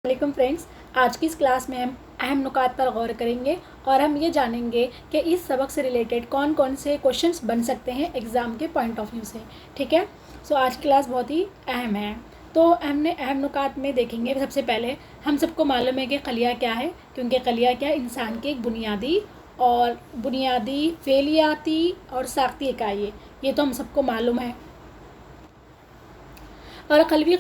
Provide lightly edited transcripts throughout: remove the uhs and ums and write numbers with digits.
वालेकुम फ्रेंड्स, आज की इस क्लास में हम अहम नुकात पर गौर करेंगे और हम ये जानेंगे कि इस सबक से रिलेटेड कौन कौन से क्वेश्चंस बन सकते हैं एग्ज़ाम के पॉइंट ऑफ व्यू से। ठीक है, सो आज की क्लास बहुत ही अहम है। तो हमने अहम नुकात में देखेंगे। सबसे पहले हम सबको मालूम है कि खलिया क्या है, क्योंकि खलिया क्या इंसान की एक बुनियादी फेलियाती और साख्ती इकाई है, ये तो हम सबको मालूम है। और खलवी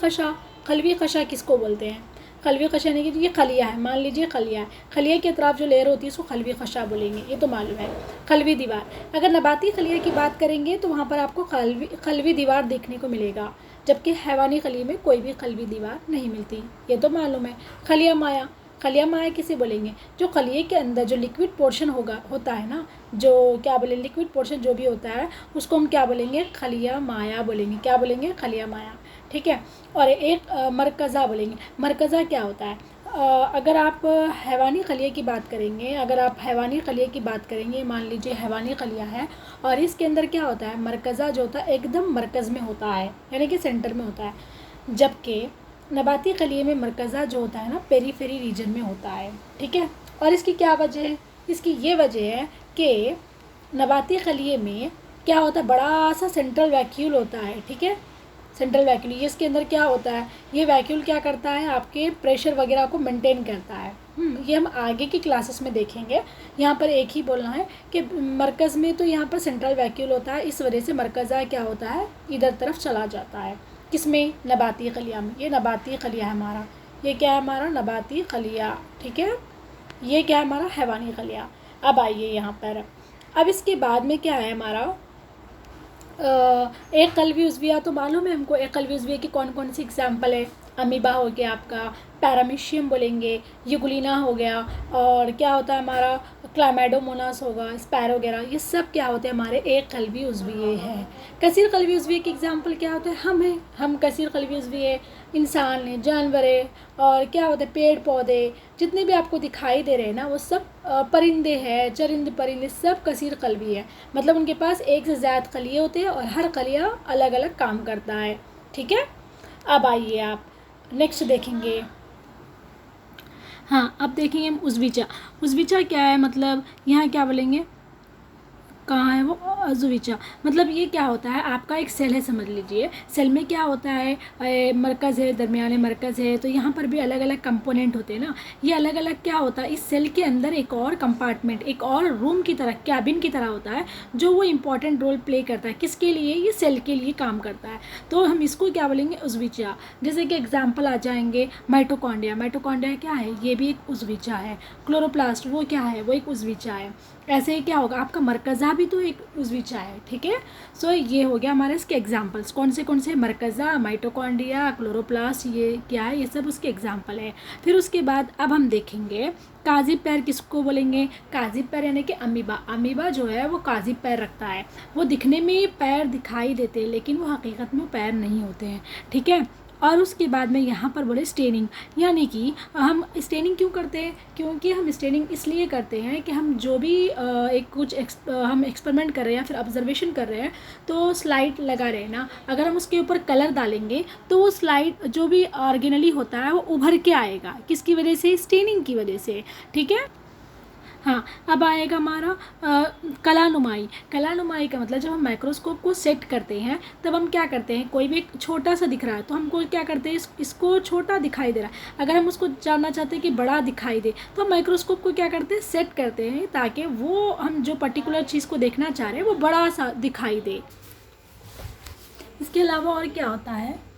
खशा किसको बोलते हैं? खलवी खशा यानी कि ये खलिया है, मान लीजिए खलिया है, खलिया के अतराफ जो लेयर होती है उसको खलवी खशा बोलेंगे, ये तो मालूम है। खलवी दीवार, अगर नबाती खलिया की बात करेंगे तो वहाँ पर आपको खलवी दीवार देखने को मिलेगा, जबकि हैवानी खली में कोई भी खलवी दीवार नहीं मिलती, ये तो मालूम है। खलिया माया किसे बोलेंगे? जो खलिए के अंदर जो लिक्विड पोर्शन होता है ना, जो क्या बोले लिक्विड पोर्शन जो भी होता है उसको हम क्या बोलेंगे? खलिया माया बोलेंगे। क्या बोलेंगे? खलिया माया। ठीक है। और एक मरकज़ा बोलेंगे। मरकज़ा क्या होता है? अगर आप हैवानी खलिए की बात करेंगे, मान लीजिए हैवानी खलिया है और इसके अंदर क्या होता है? मरकज़ा जो होता है एकदम मरकज़ में होता है, यानी कि सेंटर में होता है, जबकि नबाती खलिए में मरकज़ा जो होता है ना पेरीफेरी रीजन में होता है। ठीक है। और इसकी क्या वजह है? इसकी ये वजह है कि नबाती खलिए में क्या होता है? बड़ा सा सेंट्रल वैक्यूल होता है। ठीक है, सेंट्रल वैक्यूल, ये इसके अंदर क्या होता है? ये वैक्यूल क्या करता है? आपके प्रेशर वगैरह को मेंटेन करता है। ये हम आगे की क्लासेस में देखेंगे। यहाँ पर एक ही बोलना है कि मरकज़ में तो यहाँ पर सेंट्रल वैक्यूल होता है, इस वजह से मरकज़ा क्या होता है? इधर तरफ चला जाता है। किसमें? नबाती खलिया में। ये नबाती खलिया है हमारा, ये क्या है हमारा? नबाती खलिया। ठीक है, ये क्या है हमारा? हैवानी खलिया। अब आइए यहाँ पर, अब इसके बाद में क्या है हमारा? एक कल्वी उज़विया तो मालूम है हमको। एक कल्वी उज़विया की कौन कौन सी एग्जाम्पल है? अमीबा हो गया आपका, पैरामीशियम बोलेंगे, यूग्लिना हो गया, और क्या होता है हमारा? क्लामेडोमोनास होगा, स्पैरो वगैरह, ये सब क्या होते हैं? हमारे एक कल्वी उज़विये हैं। कसीर कल्वी उज़विये की एग्जाम्पल क्या होता है? हम हैं, हम कसीर कल्वी उज़विये, इंसान हैं, जानवर हैं, और क्या होते हैं? पेड़ पौधे जितने भी आपको दिखाई दे रहे हैं ना, वो सब परिंदे हैं, चरिंद परिंदे सब कसीर कल्वी है। मतलब उनके पास एक से ज़्यादा खलिए होते हैं और हर खलिया अलग अलग काम करता है। ठीक है। अब आइए आप नेक्स्ट देखेंगे। हाँ, अब देखेंगे हम उज़विचा क्या है? मतलब यहाँ क्या बोलेंगे? कहाँ है वो? जुविचा। मतलब ये क्या होता है? आपका एक सेल है, समझ लीजिए। सेल में क्या होता है? मरकज़ है, दरमियाने मरकज़ है, तो यहाँ पर भी अलग अलग कंपोनेंट होते हैं ना। ये अलग अलग क्या होता है? इस सेल के अंदर एक और कंपार्टमेंट, एक और रूम की तरह, कैबिन की तरह होता है, जो वो इम्पॉर्टेंट रोल प्ले करता है। किसके लिए? ये सेल के लिए काम करता है। तो हम इसको क्या बोलेंगे? उज़विचा। जैसे कि एग्जाम्पल आ जाएंगे माइटोकॉन्ड्रिया क्या है? ये भी एक उज़विचा है। क्लोरोप्लास्ट वो क्या है? वो एक उज़विचा है। ऐसे ही क्या होगा? आपका मरकज़ा भी तो एक उज़विचा है। ठीक है। सो ये हो गया हमारे इसके एग्जाम्पल्स। कौन से? मरकज़ा, माइटोकॉन्ड्रिया, क्लोरोप्लास्ट, ये क्या है? ये सब उसके एग्जाम्पल है। फिर उसके बाद अब हम देखेंगे काजी पैर किसको बोलेंगे? काजी पैर यानी कि अमीबा जो है वो काजी पैर रखता है। वो दिखने में पैर दिखाई देते हैं, लेकिन वो हकीकत में पैर नहीं होते हैं। ठीक है। और उसके बाद में यहाँ पर बोले स्टेनिंग, यानी कि हम स्टेनिंग क्यों करते हैं? क्योंकि हम स्टेनिंग इसलिए करते हैं कि हम जो भी हम एक्सपेरिमेंट कर रहे हैं या फिर ऑब्जर्वेशन कर रहे हैं, तो स्लाइड लगा रहे हैं ना, अगर हम उसके ऊपर कलर डालेंगे तो वो स्लाइड जो भी ऑर्गेनली होता है वो उभर के आएगा। किसकी वजह से? स्टेनिंग की वजह से। ठीक है। हाँ, अब आएगा हमारा कलानुमाई का मतलब जब हम माइक्रोस्कोप को सेट करते हैं तब हम क्या करते हैं? कोई भी एक छोटा सा दिख रहा है तो हमको क्या करते हैं? इसको छोटा दिखाई दे रहा है, अगर हम उसको जानना चाहते हैं कि बड़ा दिखाई दे, तो हम माइक्रोस्कोप को क्या करते हैं? सेट करते हैं, ताकि वो हम जो पर्टिकुलर चीज़ को देखना चाह रहे हैं वो बड़ा सा दिखाई दे। इसके अलावा और क्या होता है?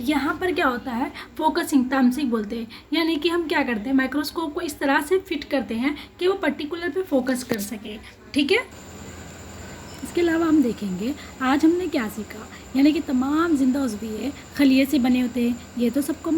यहाँ पर क्या होता है? फोकसिंग, तामसिक बोलते हैं, यानी कि हम क्या करते हैं? माइक्रोस्कोप को इस तरह से फिट करते हैं कि वो पर्टिकुलर पे फोकस कर सके। ठीक है। इसके अलावा हम देखेंगे आज हमने क्या सीखा, यानी कि तमाम जिंदा उज़्विये खलिए से बने होते हैं। ये तो सबको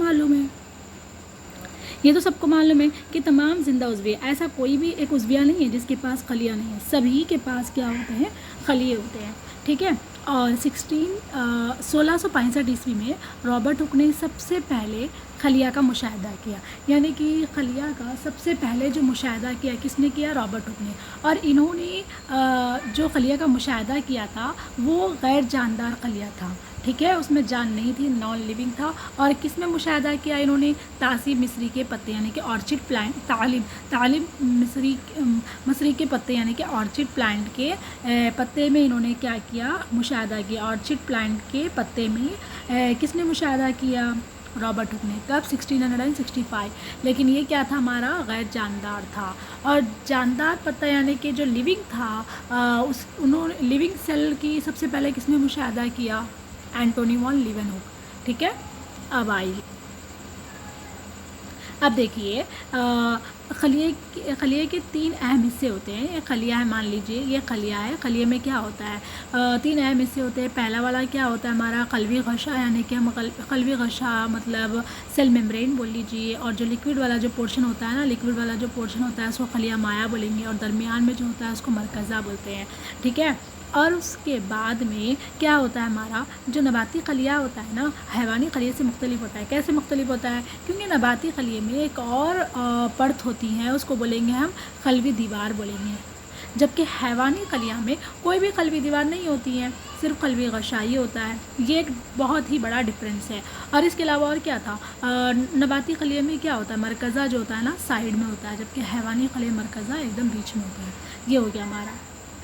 मालूम है कि तमाम जिंदा उज़्विये, ऐसा कोई भी एक उज़्विया नहीं है जिसके पास खलिया नहीं है, सभी के पास क्या होते हैं? खलिए होते हैं। ठीक है। और 1665 ईस्वी में रॉबर्ट हुक ने सबसे पहले खलिया का मुशाहिदा किया, यानी कि खलिया का सबसे पहले जो मुशाहिदा किया किसने किया? रॉबर्ट हुक ने। और इन्होंने जो खलिया का मुशाहिदा किया था वो गैर जानदार खलिया था। ठीक है, उसमें जान नहीं थी, नॉन लिविंग था। और किस में मुशाहदा किया इन्होंने? तासीब मिस्री के पत्ते यानी कि ऑर्चिड प्लांट, तालिब मिस्री के पत्ते यानी कि ऑर्चिड प्लांट के पत्ते में इन्होंने क्या किया? मुशाहदा किया। ऑर्चिड प्लांट के पत्ते में किसने मुशाहदा किया? रॉबर्ट हुक ने। कब? 1665। लेकिन ये क्या था हमारा? गैर जानदार था। और जानदार पत्ता यानी कि जो लिविंग था उन्होंने लिविंग सेल की सबसे पहले किसने मुशाहदा किया? Antony von Leeuwenhoek. ठीक है, अब आइए, अब देखिए खलिए के 3 अहम हिस्से होते हैं। एक खलिया है, मान लीजिए ये खलिया है। खलिए में क्या होता है? 3 अहम हिस्से होते हैं। पहला वाला क्या होता है हमारा? कल्वी गशा, यानी कि हम कल्वी गशा मतलब सेल मेम्ब्रेन बोल लीजिए। और जो लिक्विड वाला जो पोर्शन होता है ना, लिक्विड वाला जो पोर्शन होता है उसको खलिया माया बोलेंगे। और दरमियान में जो होता है उसको मरकज़ा बोलते हैं। ठीक है, और उसके बाद में क्या होता है हमारा? जो नबाती खलिया होता है ना, हैवानी खलिए से मुख्तलिफ होता है। कैसे मुख्तलिफ होता है? क्योंकि नबाती खलिए में एक और परत होती है, उसको बोलेंगे हम खलवी दीवार बोलेंगे। जबकि हैवानी खलिया में कोई भी खलवी दीवार नहीं होती है, सिर्फ खलवी गशाई होता है। ये एक बहुत ही बड़ा डिफरेंस है। और इसके अलावा और क्या था? नबाती खलिए में क्या होता है? मरकज़ा जो होता है ना साइड में होता है, जबकि हैवानी खलिया मरकज़ा एकदम बीच में होता है। ये हो गया हमारा।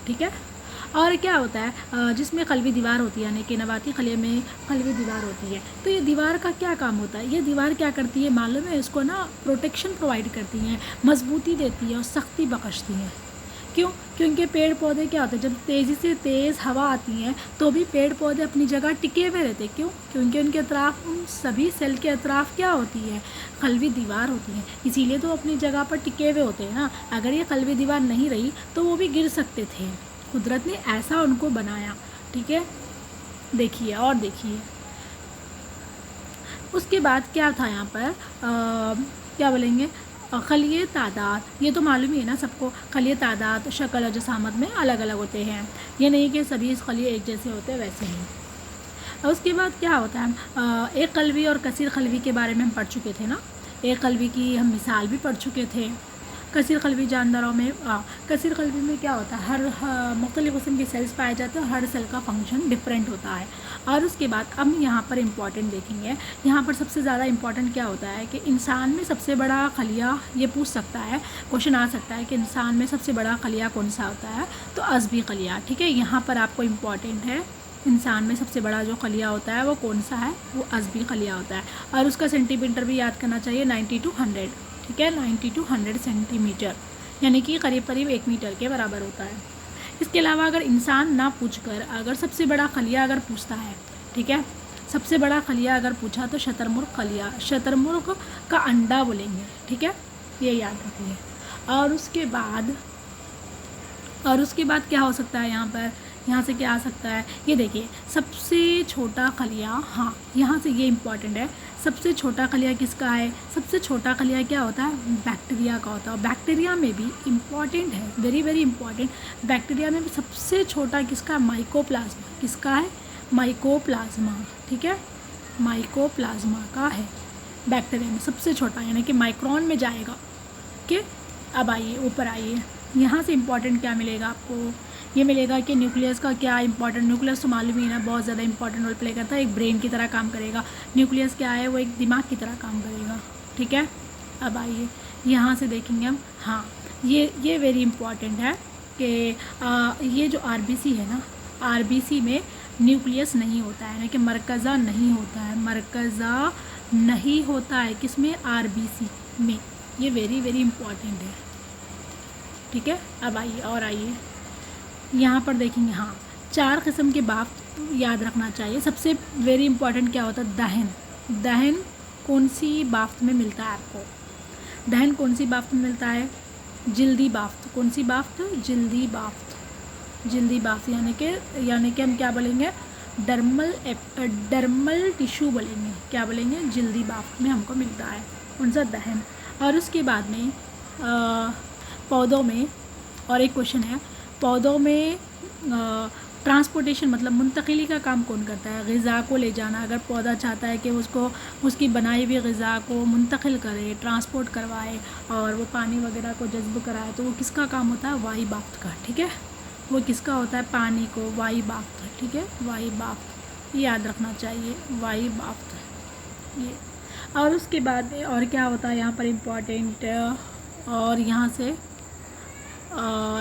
ठीक है, और क्या होता है जिसमें कलवी दीवार होती है, यानी कि नबाती खलिए में कलवी दीवार होती है। तो ये दीवार का क्या काम होता है? ये दीवार क्या करती है मालूम है? इसको ना प्रोटेक्शन प्रोवाइड करती हैं, मजबूती देती है और सख्ती बख्शती हैं। क्यों? क्योंकि पेड़ पौधे क्या होते हैं, जब तेज़ी से तेज़ हवा आती है तो भी पेड़ पौधे अपनी जगह टिके हुए रहते हैं। क्यों? क्योंकि उनके अतराफ़, उन सभी सेल के अतराफ़ क्या होती है? कलवी दीवार होती है। इसीलिए तो अपनी जगह पर टिके हुए होते हैं ना। अगर ये कलवी दीवार नहीं रही तो वो भी गिर सकते थे। कुदरत ने ऐसा उनको बनाया। ठीक है, देखिए और देखिए उसके बाद क्या था यहाँ पर क्या बोलेंगे? खलिए तादाद, ये तो मालूम ही है ना सबको। खलिए तादाद शक्ल और जसामत में अलग अलग होते हैं। ये नहीं कि सभी खलिए एक जैसे होते हैं, वैसे ही। और उसके बाद क्या होता है? एक कलवी और कसीर खलवी के बारे में हम पढ़ चुके थे ना। एक कलवी की हम मिसाल भी पढ़ चुके थे। कसीर खलवी जानदारों में कसीर खलवी में क्या होता है? हर मुख्तलिफ़ किस्म के सेल्स पाए जाते हैं और हर सेल का फंक्शन डिफरेंट होता है। और उसके बाद हम यहाँ पर इम्पॉर्टेंट देखेंगे। यहाँ पर सबसे ज़्यादा इम्पॉर्टेंट क्या होता है कि इंसान में सबसे बड़ा खलिया, ये पूछ सकता है, क्वेश्चन आ सकता है कि इंसान में सबसे बड़ा खलिया कौन सा होता है? तो अज़बी खलिया। ठीक है, यहाँ पर आपको इम्पॉर्टेंट है, इंसान में सबसे बड़ा जो खलिया होता है वो कौन सा है? वो अज़बी खलिया होता है। और उसका सेंटीमीटर भी याद करना चाहिए, 90 to 100। ठीक है, 90 to 100 सेंटीमीटर, यानी कि करीब करीब 1 मीटर के बराबर होता है। इसके अलावा अगर इंसान ना पूछकर अगर सबसे बड़ा खलिया अगर पूछता है, ठीक है, सबसे बड़ा खलिया अगर पूछा तो शतरमुर्ग खलिया, शतरमुर्ग का अंडा बोलेंगे। ठीक है, ये याद रखिए। और उसके बाद क्या हो सकता है यहाँ पर? यहाँ से क्या आ सकता है? ये देखिए, सबसे छोटा खलिया, हाँ यहाँ से ये इम्पॉर्टेंट है। सबसे छोटा खलिया किसका है? सबसे छोटा खलिया क्या होता है? बैक्टीरिया का होता है। बैक्टीरिया में भी इम्पॉर्टेंट है, वेरी वेरी इम्पॉर्टेंट। बैक्टीरिया में भी सबसे छोटा किसका? माइकोप्लाज्मा। किसका है? माइकोप्लाज्मा। ठीक है, माइकोप्लाज्मा का है बैक्टीरिया में सबसे छोटा, यानी कि माइक्रोन में जाएगा। ओके, अब आइए ऊपर आइए। यहाँ से इम्पॉर्टेंट क्या मिलेगा आपको? ये मिलेगा कि न्यूक्लियस का क्या इंपॉर्टेंट, न्यूक्लियस तो मालूम ही है ना, बहुत ज़्यादा इंपॉर्टेंट रोल प्ले करता है, एक ब्रेन की तरह काम करेगा। न्यूक्लियस क्या है? वो एक दिमाग की तरह काम करेगा। ठीक है, अब आइए यहाँ से देखेंगे हम। हाँ, ये वेरी इंपॉर्टेंट है कि ये जो आरबीसी है ना, आरबीसी में न्यूक्लियस नहीं होता है, यानी कि मरकज़ा नहीं होता है, मरकज़ा नहीं होता है किसमें? आरबीसी में। ये वेरी वेरी इंपॉर्टेंट है। ठीक है, अब आइए और आइए यहाँ पर देखेंगे। हाँ, 4 किस्म के बाफ्त याद रखना चाहिए। सबसे वेरी इंपॉर्टेंट क्या होता है? दहन। दहन कौन सी बाफ्त में मिलता है आपको? दहन कौन सी बाफ्त में मिलता है? जिल्दी बाफ्त। कौन सी बाफ्त? जिल्दी बाफ्त। जिल्दी बाफ्त यानी कि हम क्या बोलेंगे? डर्मल टिश्यू बोलेंगे। क्या बोलेंगे? जिल्दी बाफ्त में हमको मिलता है कौन सा? दहन। और उसके बाद में पौधों में और एक क्वेश्चन है, पौधों में ट्रांसपोर्टेशन मतलब मुंतकिली का काम कौन करता है? ग़िज़ा को ले जाना। अगर पौधा चाहता है कि उसको उसकी बनाई हुई ग़िज़ा को मुंतकिल करे, ट्रांसपोर्ट करवाए और वो पानी वगैरह को जज्ब कराए, तो वो किसका काम होता है? वाई बाफ्त का। ठीक है, वो किसका होता है? पानी को वाई बाफ्त। ठीक है, वाई बाफ्त ये याद रखना चाहिए, वाई बाफ्त ये। और उसके बाद और क्या होता है यहाँ पर इम्पॉर्टेंट, और यहाँ से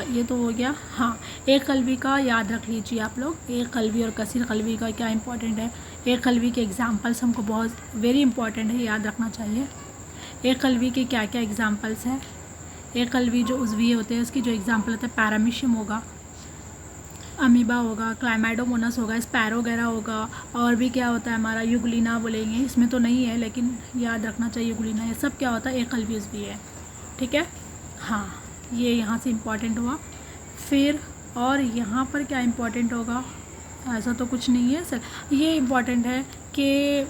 ये तो हो गया। हाँ, एक कलवी का याद रख लीजिए आप लोग, एक कलवी और कसीर कलवी का क्या इंपॉर्टेंट है। एक कलवी के एग्जांपल्स हमको बहुत वेरी इंपॉर्टेंट है, याद रखना चाहिए। एक कलवी के क्या क्या एग्जांपल्स हैं। एक कलवी जो उज़वी होते हैं उसकी जो एग्जांपल होता है पैरामीशियम होगा, अमीबा होगा, क्लाइमेडोमोनास होगा, स्पैरो वगैरह होगा, और भी क्या होता है हमारा यूग्लिना बोलेंगे, इसमें तो नहीं है लेकिन याद रखना चाहिए यूग्लिना। ये सब क्या होता है, एक कलवी उज़वी है, ठीक है। हाँ, ये यहाँ से इम्पॉर्टेंट हुआ। फिर और यहाँ पर क्या इम्पॉर्टेंट होगा, ऐसा तो कुछ नहीं है सर। ये इम्पॉर्टेंट है कि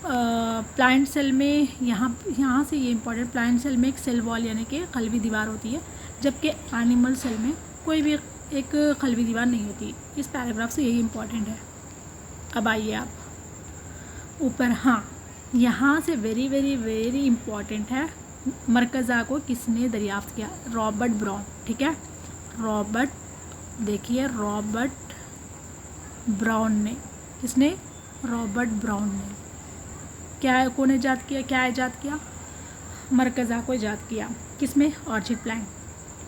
प्लांट सेल में यहाँ से ये इम्पॉर्टेंट, प्लांट सेल में एक सेल वॉल यानी कि कलवी दीवार होती है, जबकि एनिमल सेल में कोई भी एक कलवी दीवार नहीं होती। इस पैराग्राफ से यही इम्पॉर्टेंट है। अब आइए आप ऊपर। हाँ, यहाँ से वेरी वेरी वेरी इम्पॉर्टेंट है, मरकज़ा को किसने दरियाफ्त किया, रॉबर्ट ब्राउन, ठीक है। रॉबर्ट, देखिए रॉबर्ट ब्राउन ने, किसने, रॉबर्ट ब्राउन ने क्या, कौन ईजाद किया, क्या ईजाद किया, मरकज़ा को ईजाद किया, किसमें, ऑर्चिड प्लांट।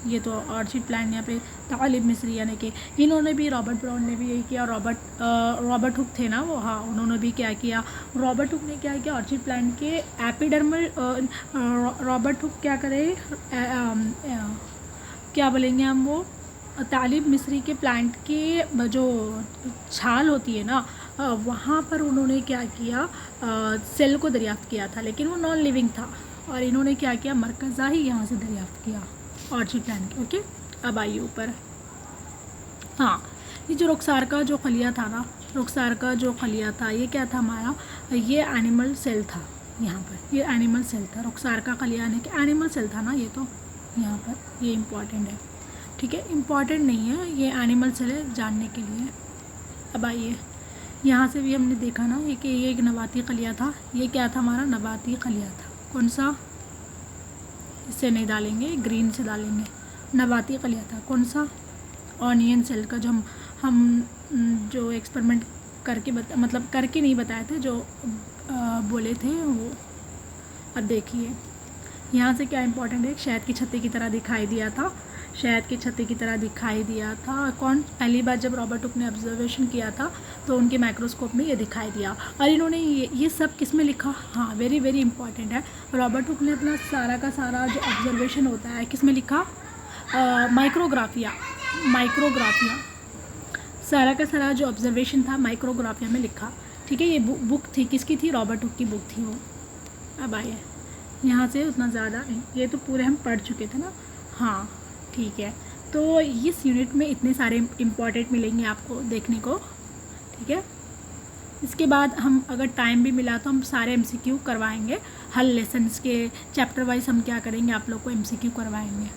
ये तो ऑर्चिड प्लांट यहाँ पे तालिब मिस्री यानी कि इन्होंने भी, रॉबर्ट ब्राउन ने भी यही किया। रॉबर्ट हुक थे ना वो, हाँ, उन्होंने भी क्या किया, रॉबर्ट हुक ने क्या किया, ऑर्चिड प्लांट के एपिडर्मल, रॉबर्ट हुक क्या करे, क्या बोलेंगे हम, वो तालिब मिस्री के प्लांट के जो छाल होती है ना, वहाँ पर उन्होंने क्या किया, सेल को दरियाफ्त किया था, लेकिन वो नॉन लिविंग था, और इन्होंने क्या किया, मरकज़ा ही यहाँ से दरियाफ्त किया ऑर्चिड प्लांट के। ओके, अब आइए ऊपर। हाँ, ये जो रुखसार का जो खलिया था ना, रुखसार का जो खलिया था, ये क्या था हमारा, ये एनिमल सेल था। यहाँ पर ये एनिमल सेल था, रुखसार का खलिया यानी कि एनिमल सेल था ना, ये तो यहाँ पर ये इम्पॉर्टेंट है, ठीक है। इम्पॉर्टेंट नहीं है, ये एनिमल सेल है जानने के लिए। अब आइए, यहाँ से भी हमने देखा ना कि ये एक नबाती खलिया था। ये क्या था हमारा, नबाती खलिया था। कौन सा, इससे नहीं डालेंगे, ग्रीन से डालेंगे। नबाती खलिया था, कौन सा, ऑनियन सेल का, जो हम जो एक्सपेरिमेंट करके मतलब करके नहीं बताए थे, जो बोले थे वो। अब देखिए यहाँ से क्या इंपॉर्टेंट है, शहद की छत्ती की तरह दिखाई दिया था, शहद की छत्ती की तरह दिखाई दिया था। कौन, पहली बार जब रॉबर्ट हुक ने ऑब्जर्वेशन किया था तो उनके माइक्रोस्कोप में ये दिखाई दिया। और इन्होंने ये सब किस में लिखा, हाँ वेरी वेरी इंपॉर्टेंट है, रॉबर्ट हुक ने अपना सारा का सारा जो ऑब्जर्वेशन होता है किस में लिखा, माइक्रोग्राफिया, सारा का सारा जो ऑब्जर्वेशन था माइक्रोग्राफिया में लिखा, ठीक है। ये बुक थी, किसकी थी, रॉबर्ट हुक की बुक थी वो। अब आइए यहाँ से, उतना ज़्यादा ये तो पूरे हम पढ़ चुके थे ना, हाँ ठीक है। तो इस यूनिट में इतने सारे इम्पॉर्टेंट मिलेंगे आपको देखने को, ठीक है। इसके बाद हम अगर टाइम भी मिला तो हम सारे MCQ करवाएंगे, हर लेसन्स के चैप्टर वाइज हम क्या करेंगे, आप लोग को MCQ करवाएंगे।